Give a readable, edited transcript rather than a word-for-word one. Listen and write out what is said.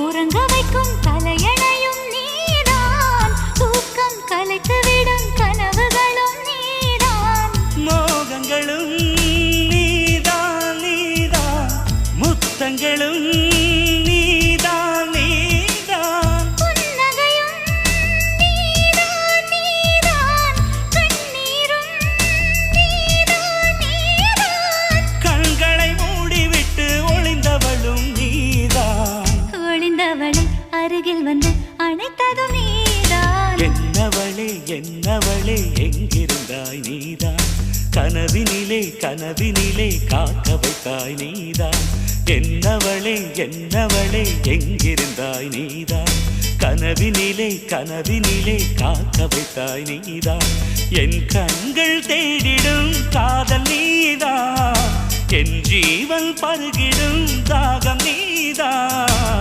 உறங்க வைக்கும் தலையணையும் நீதான், தூக்கம் கலைத்துவிடும் கனவுகளும் நீதான், மோகங்களும் நீதான் நீதான், முத்தங்களும் நீதான் நீதான், புன்னகையும் நீதான் நீதான், கண்ணீரும் நீதான் நீதான், கண்களை மூடிவிட்டு ஒளிந்தவளும் நீதான், ஒளிந்தவளை அருகில் வந்து அணைத்ததும் நீதான், என்னவளே என்னவளே எங்கிருந்தாய் நீதான், கனவினிலே கனவினிலே காக்க வைத்தாய் நீதான், என்னவளே என்னவளே எங்கிருந்தாய் நீதான், கனவினிலே கனவினிலே காக்க வைத்தாய் நீதான், என் கண்கள் தேடிடும் காதல் நீதான், என் ஜீவன் பருகிடும் தாகம் நீதான்.